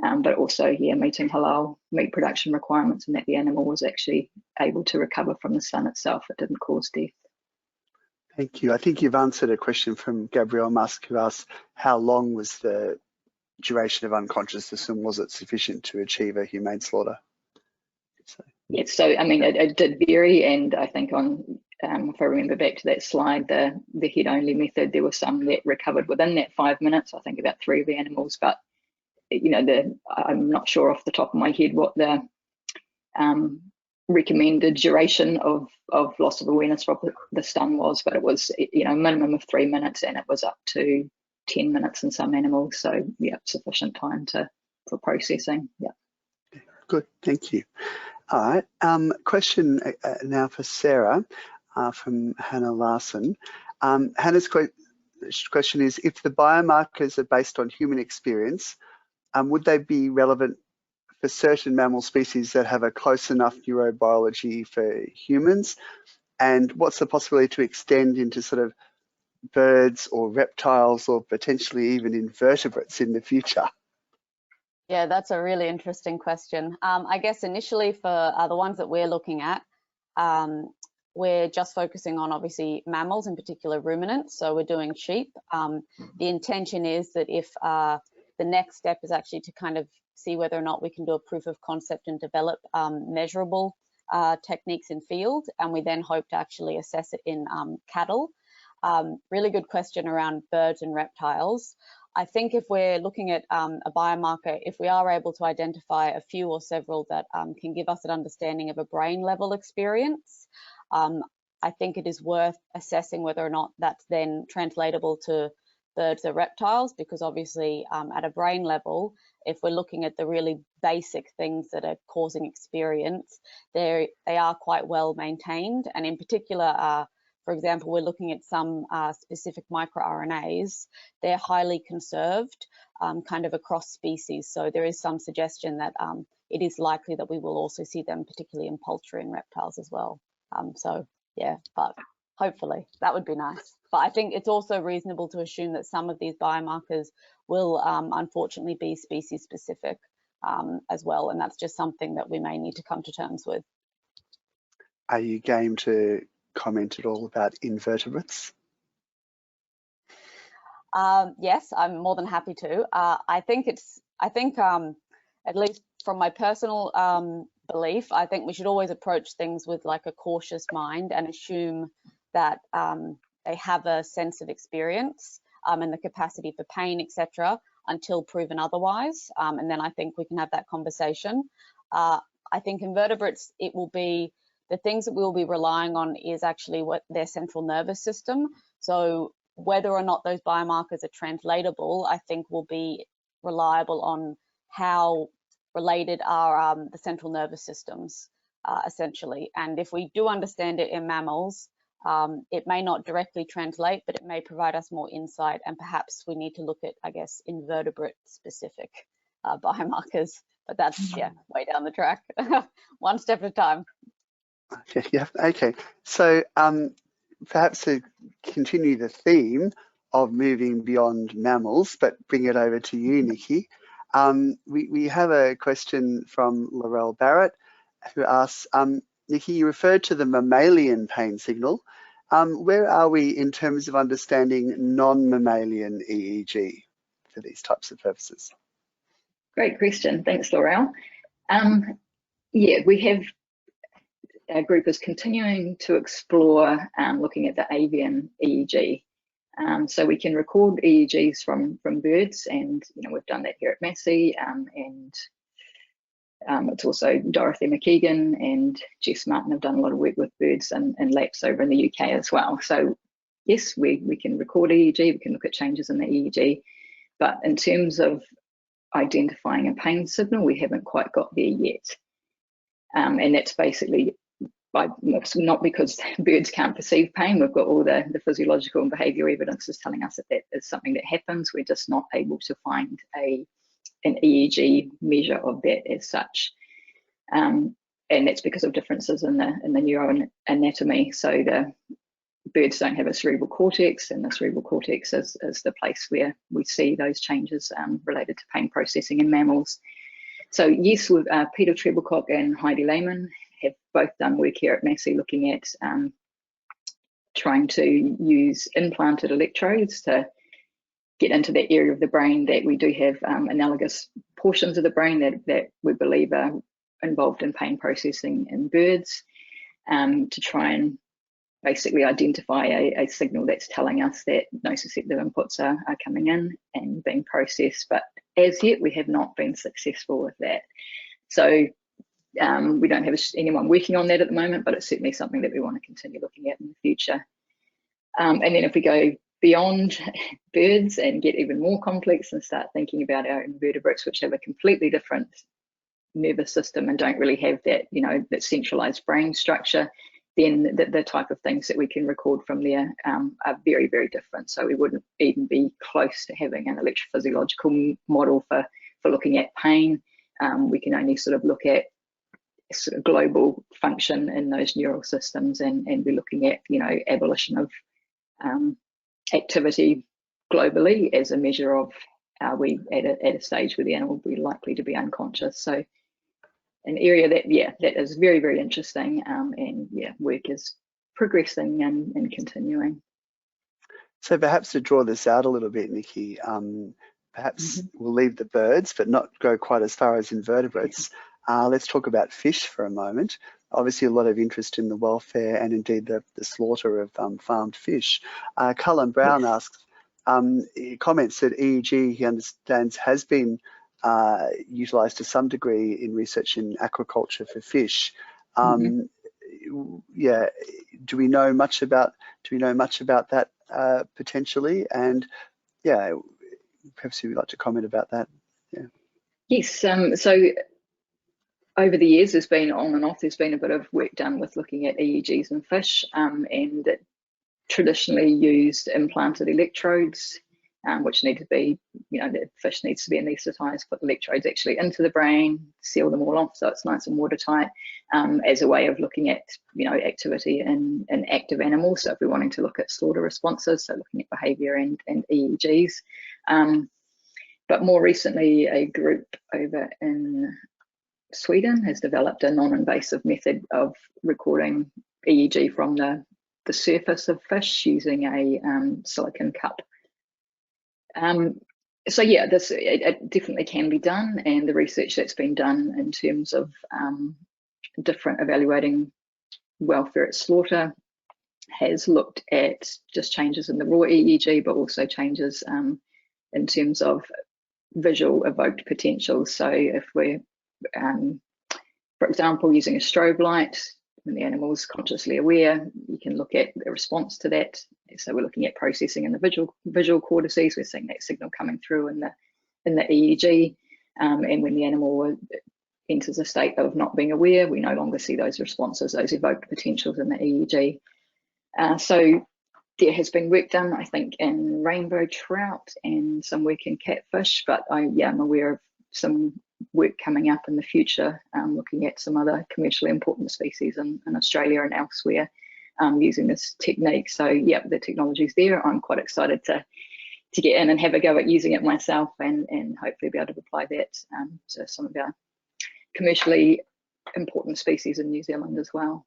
But also, yeah, meeting halal meat production requirements, and that the animal was actually able to recover from the stun itself. It didn't cause death. Thank you. I think you've answered a question from Gabrielle Musk, who asked how long was the duration of unconsciousness, and was it sufficient to achieve a humane slaughter? Yes, so I mean, it did vary, and I think on, if I remember back to that slide, the head-only method, there were some that recovered within that 5 minutes. I think about 3 of the animals, but I'm not sure off the top of my head what the recommended duration of loss of awareness for the stun was, but it was a minimum of 3 minutes, and it was up to 10 minutes in some animals. So yeah, sufficient time for processing. Yeah. Good, thank you. All right, question now for Sarah from Hannah Larson. Hannah's question is, if the biomarkers are based on human experience, would they be relevant for certain mammal species that have a close enough neurobiology for humans? And what's the possibility to extend into sort of birds or reptiles, or potentially even invertebrates in the future? Yeah, that's a really interesting question. I guess initially for the ones that we're looking at, we're just focusing on obviously mammals, in particular ruminants. So we're doing sheep. The intention is that if the next step is actually to kind of see whether or not we can do a proof of concept and develop measurable techniques in field, and we then hope to actually assess it in cattle. Really good question around birds and reptiles. I think if we're looking at a biomarker, if we are able to identify a few or several that can give us an understanding of a brain level experience, I think it is worth assessing whether or not that's then translatable to birds or reptiles, because obviously at a brain level, if we're looking at the really basic things that are causing experience, they are quite well maintained. And in particular, for example, we're looking at some specific microRNAs. They're highly conserved kind of across species. So there is some suggestion that it is likely that we will also see them, particularly in poultry and reptiles as well. So yeah, but hopefully that would be nice. But I think it's also reasonable to assume that some of these biomarkers will unfortunately be species specific as well. And that's just something that we may need to come to terms with. Are you game to comment at all about invertebrates? Yes, I'm more than happy to. I think at least from my personal belief, I think we should always approach things with like a cautious mind and assume that they have a sense of experience and the capacity for pain, etc. until proven otherwise. And then I think we can have that conversation. I think invertebrates, it will be, the things that we'll be relying on is actually what their central nervous system. So whether or not those biomarkers are translatable, I think will be reliable on how related are the central nervous systems, essentially. And if we do understand it in mammals, it may not directly translate, but it may provide us more insight, and perhaps we need to look at, I guess, invertebrate specific biomarkers, but that's, yeah, way down the track. One step at a time. Okay, yeah, okay. So perhaps to continue the theme of moving beyond mammals, but bring it over to you, Nikki. We have a question from Laurel Barrett, who asks, Nikki, you referred to the mammalian pain signal. Where are we in terms of understanding non-mammalian EEG for these types of purposes? Great question. Thanks, Laurel. Yeah, we have, our group is continuing to explore looking at the avian EEG. So we can record EEGs from birds, and we've done that here at Massey, and it's also Dorothy McKeegan and Jess Martin have done a lot of work with birds and laps over in the UK as well. So yes, we can record EEG, we can look at changes in the EEG, but in terms of identifying a pain signal, we haven't quite got there yet. And that's basically not because birds can't perceive pain. We've got all the physiological and behavioural evidence is telling us that that is something that happens. We're just not able to find an EEG measure of that as such. And that's because of differences in the neuroanatomy. So the birds don't have a cerebral cortex, and the cerebral cortex is the place where we see those changes related to pain processing in mammals. So yes, with Peter Treblecock and Heidi Lehman have both done work here at Massey looking at trying to use implanted electrodes to get into that area of the brain that we do have analogous portions of the brain that we believe are involved in pain processing in birds, to try and basically identify a signal that's telling us that nociceptive inputs are coming in and being processed. But as yet, we have not been successful with that. So we don't have anyone working on that at the moment, but it's certainly something that we want to continue looking at in the future. And then if we go beyond birds and get even more complex and start thinking about our invertebrates, which have a completely different nervous system and don't really have that, that centralized brain structure, then the type of things that we can record from there are very, very different. So we wouldn't even be close to having an electrophysiological model for looking at pain. We can only sort of look at sort of global function in those neural systems and be looking at, abolition of activity globally as a measure of are we at a stage where the animal will be likely to be unconscious. So an area that is very, very interesting, and work is progressing and continuing. So perhaps to draw this out a little bit, Nikki, perhaps we'll leave the birds but not go quite as far as invertebrates. Let's talk about fish for a moment. Obviously a lot of interest in the welfare and indeed the slaughter of farmed fish. Cullen Brown asks, comments that EEG, he understands, has been utilised to some degree in research in aquaculture for fish. Yeah, do we know much about that potentially? And yeah, perhaps you'd like to comment about that. Yeah. Yes. So over the years, there's been on and off. There's been a bit of work done with looking at EEGs in fish, and traditionally used implanted electrodes, which need to be, the fish needs to be anaesthetised, put electrodes actually into the brain, seal them all off so it's nice and watertight, as a way of looking at, activity in active animals. So if we're wanting to look at slaughter responses, so looking at behaviour and EEGs. But more recently, a group over in Sweden has developed a non-invasive method of recording EEG from the surface of fish using a silicon cup. So yeah, it definitely can be done, and the research that's been done in terms of different evaluating welfare at slaughter has looked at just changes in the raw EEG, but also changes in terms of visual evoked potentials. So if we're, for example, using a strobe light, when the animal is consciously aware, you can look at the response to that. So we're looking at processing in the visual cortices. We're seeing that signal coming through in the EEG, and when the animal enters a state of not being aware, we no longer see those responses, those evoked potentials in the EEG. So there has been work done, I think, in rainbow trout and some work in catfish, but I'm aware of some work coming up in the future, looking at some other commercially important species in Australia and elsewhere, using this technique. So yeah, the technology's there. I'm quite excited to get in and have a go at using it myself, and hopefully be able to apply that to some of our commercially important species in New Zealand as well.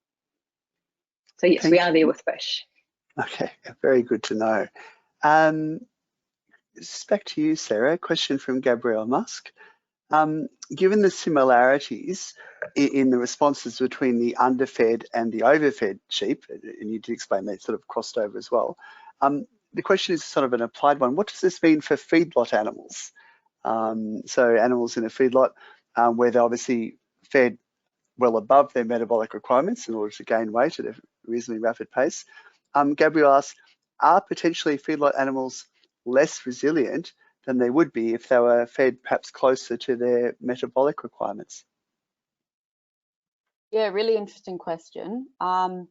So yes, we are there with fish. Okay, very good to know. Back to you, Sarah. Question from Gabrielle Musk. Given the similarities in the responses between the underfed and the overfed sheep, and you did explain they sort of crossed over as well, the question is sort of an applied one. What does this mean for feedlot animals? So animals in a feedlot where they're obviously fed well above their metabolic requirements in order to gain weight at a reasonably rapid pace. Gabrielle asks, are potentially feedlot animals less resilient than they would be if they were fed perhaps closer to their metabolic requirements? Yeah, really interesting question. How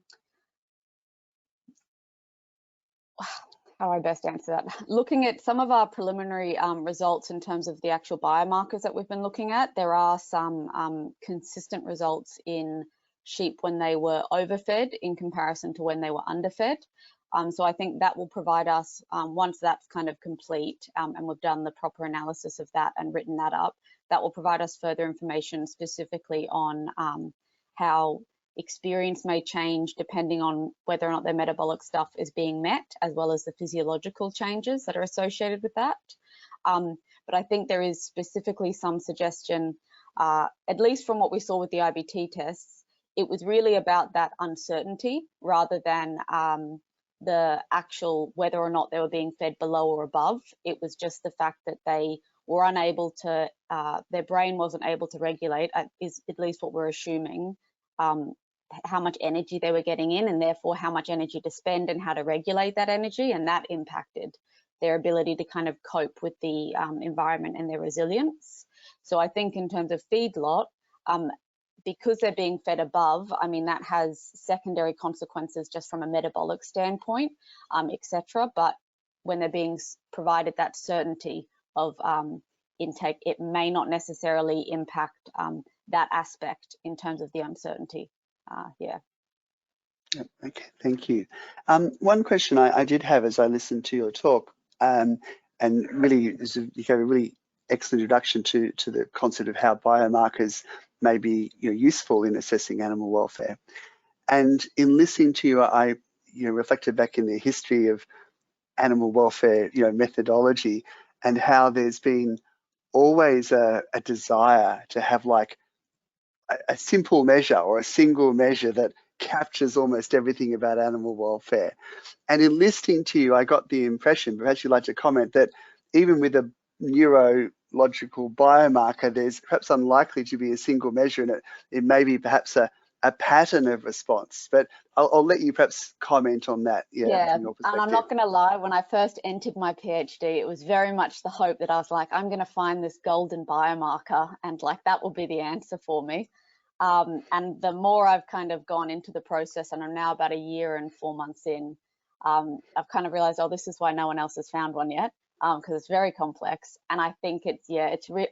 do I best answer that? Looking at some of our preliminary results in terms of the actual biomarkers that we've been looking at, there are some consistent results in sheep when they were overfed in comparison to when they were underfed. So I think that will provide us, once that's kind of complete and we've done the proper analysis of that and written that up, that will provide us further information specifically on how experience may change depending on whether or not their metabolic stuff is being met, as well as the physiological changes that are associated with that. But I think there is specifically some suggestion, at least from what we saw with the IBT tests, it was really about that uncertainty rather than the actual whether or not they were being fed below or above. It was just the fact that they were unable to, their brain wasn't able to regulate, is at least what we're assuming, how much energy they were getting in, and therefore how much energy to spend and how to regulate that energy, and that impacted their ability to kind of cope with the environment and their resilience. So I think in terms of feedlot, because they're being fed above, I mean, that has secondary consequences just from a metabolic standpoint, etc. But when they're being provided that certainty of intake, it may not necessarily impact that aspect in terms of the uncertainty. Yeah. Okay, thank you. One question I did have as I listened to your talk, and really you gave a really excellent introduction to the concept of how biomarkers may be useful in assessing animal welfare. And in listening to you, I reflected back in the history of animal welfare methodology, and how there's been always a desire to have like a simple measure or a single measure that captures almost everything about animal welfare. And in listening to you, I got the impression, perhaps you'd like to comment, that even with a neurological biomarker, there's perhaps unlikely to be a single measure, and it may be perhaps a pattern of response. But I'll let you perhaps comment on that. Yeah, from your perspective. and I'm not going to lie, when I first entered my PhD, it was very much the hope that I was like, I'm going to find this golden biomarker, and like that will be the answer for me. And the more I've kind of gone into the process, and I'm now about 1 year and 4 months in, I've kind of realized, oh, this is why no one else has found one yet, because it's very complex. And I think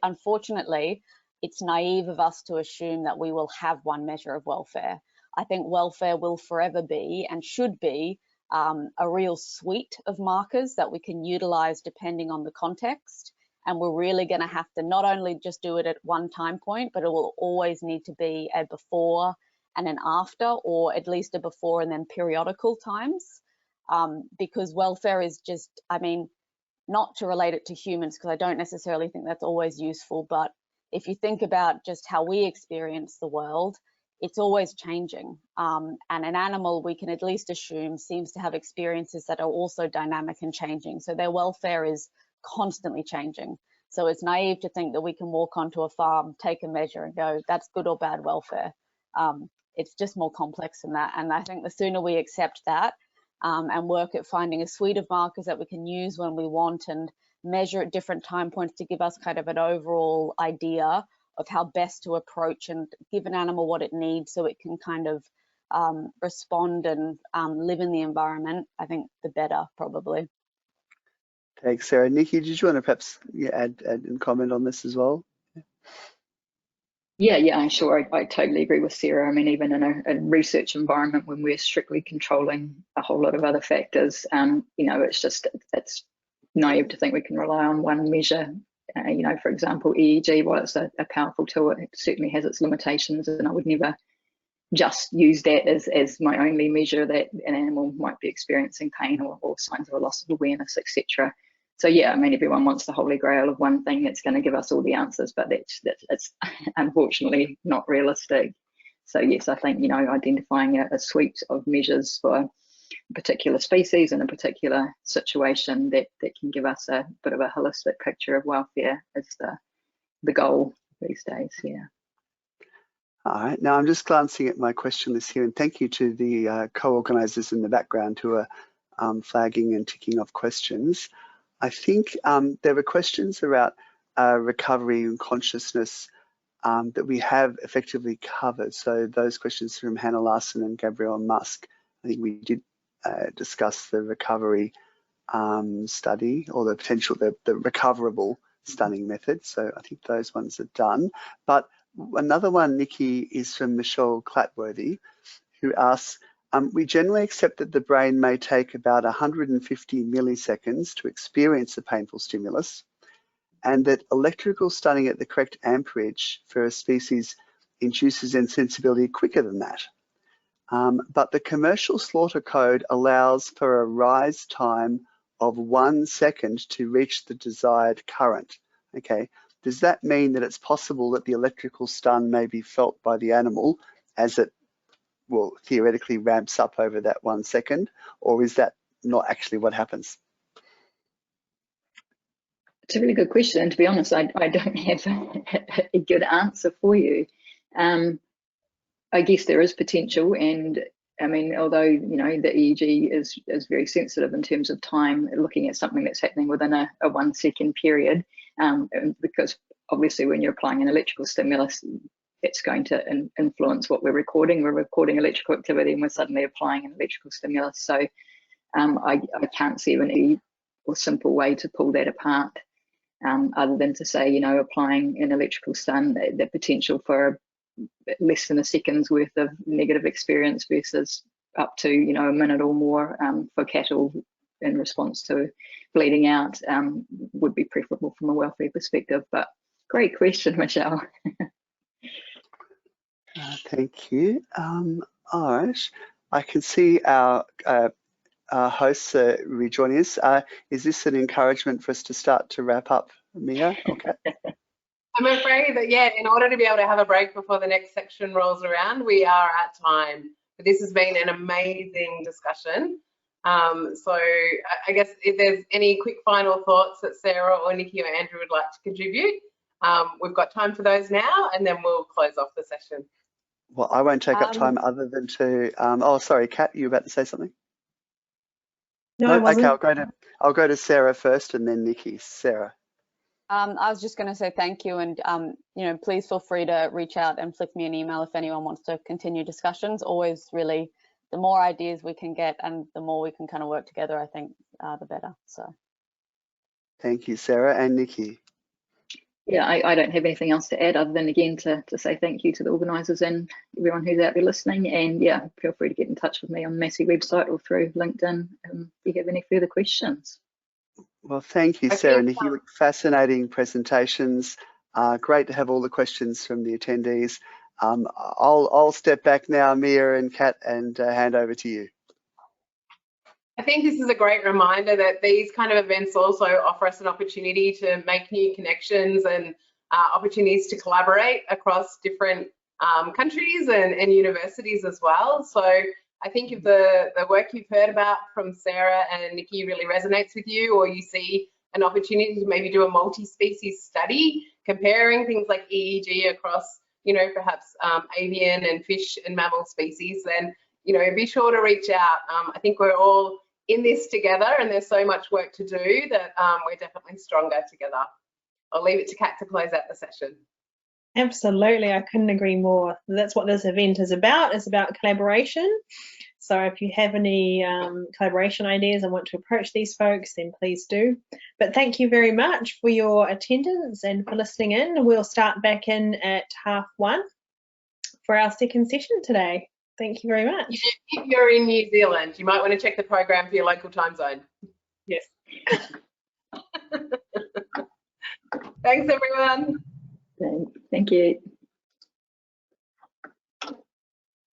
unfortunately, it's naive of us to assume that we will have one measure of welfare. I think welfare will forever be and should be a real suite of markers that we can utilize depending on the context. And we're really going to have to not only just do it at one time point, but it will always need to be a before and an after, or at least a before and then periodical times, because welfare is just, I mean, not to relate it to humans, because I don't necessarily think that's always useful, but if you think about just how we experience the world, it's always changing. And an animal, we can at least assume, seems to have experiences that are also dynamic and changing. So their welfare is constantly changing. So it's naive to think that we can walk onto a farm, take a measure and go, that's good or bad welfare. It's just more complex than that. And I think the sooner we accept that and work at finding a suite of markers that we can use when we want and measure at different time points to give us kind of an overall idea of how best to approach and give an animal what it needs so it can kind of respond and live in the environment, I think the better probably. Thanks, Sarah. Nikki, did you want to perhaps add and comment on this as well? Yeah, sure. I totally agree with Sarah. I mean, even in a research environment when we're strictly controlling a whole lot of other factors, you know, it's naive to think we can rely on one measure. You know, for example, EEG, while it's a powerful tool, it certainly has its limitations, and I would never just use that as my only measure that an animal might be experiencing pain or signs of a loss of awareness, etc. So yeah, I mean, everyone wants the holy grail of one thing that's going to give us all the answers, but that's unfortunately not realistic. So yes, I think, you know, identifying a suite of measures for a particular species in a particular situation that can give us a bit of a holistic picture of welfare is the goal these days. Yeah. All right, now I'm just glancing at my question list here, and thank you to the co-organisers in the background who are flagging and ticking off questions. I think there were questions about recovery and consciousness that we have effectively covered. So those questions from Hannah Larson and Gabrielle Musk, I think we did discuss the recovery study or the potential, the recoverable stunning method. So I think those ones are done. But another one, Nikki, is from Michelle Clatworthy, who asks, we generally accept that the brain may take about 150 milliseconds to experience a painful stimulus, and that electrical stunning at the correct amperage for a species induces insensibility quicker than that. But the commercial slaughter code allows for a rise time of 1 second to reach the desired current. Okay, does that mean that it's possible that the electrical stun may be felt by the animal as it, well, theoretically ramps up over that 1 second, or is that not actually what happens? It's a really good question, and to be honest, I don't have a good answer for you. I guess there is potential, and I mean, although, you know, the EEG is very sensitive in terms of time, looking at something that's happening within a 1 second period, because obviously when you're applying an electrical stimulus, it's going to influence what we're recording. We're recording electrical activity and we're suddenly applying an electrical stimulus. So I can't see an easy or simple way to pull that apart, other than to say, you know, applying an electrical stun, the potential for less than a second's worth of negative experience versus up to, you know, a minute or more for cattle in response to bleeding out would be preferable from a welfare perspective. But great question, Michelle. Thank you. All right, I can see our hosts rejoining us. Is this an encouragement for us to start to wrap up, Mia? Okay. I'm afraid that, yeah, in order to be able to have a break before the next section rolls around, we are at time. But this has been an amazing discussion. So I guess if there's any quick final thoughts that Sarah or Nikki or Andrew would like to contribute, we've got time for those now, and then we'll close off the session. Well, I won't take up time other than to, oh, sorry, Kat, you were about to say something? No, I wasn't. Okay, I'll go to Sarah first and then Nikki. Sarah. I was just going to say thank you, and you know, please feel free to reach out and flick me an email if anyone wants to continue discussions. Always, really, the more ideas we can get and the more we can kind of work together, I think the better. So thank you, Sarah. And Nikki. Yeah, I don't have anything else to add other than, again, to say thank you to the organisers and everyone who's out there listening. And yeah, feel free to get in touch with me on the Massey website or through LinkedIn if you have any further questions. Well, thank you, Sarah and Nikki. Fascinating presentations. Great to have all the questions from the attendees. I'll step back now, Mia and Kat, and hand over to you. I think this is a great reminder that these kind of events also offer us an opportunity to make new connections and opportunities to collaborate across different countries and universities as well. So I think if the work you've heard about from Sarah and Nikki really resonates with you, or you see an opportunity to maybe do a multi-species study comparing things like EEG across, perhaps avian and fish and mammal species, then, be sure to reach out. I think we're all in this together, and there's so much work to do that we're definitely stronger together. I'll leave it to Kat to close out the session. Absolutely, I couldn't agree more. That's what this event is about. It's about collaboration. So if you have any collaboration ideas and want to approach these folks, then please do. But thank you very much for your attendance and for listening in. We'll start back in at 1:30 for our second session today. Thank you very much. If you're in New Zealand, you might want to check the program for your local time zone. Yes. Thanks, everyone. Thank you.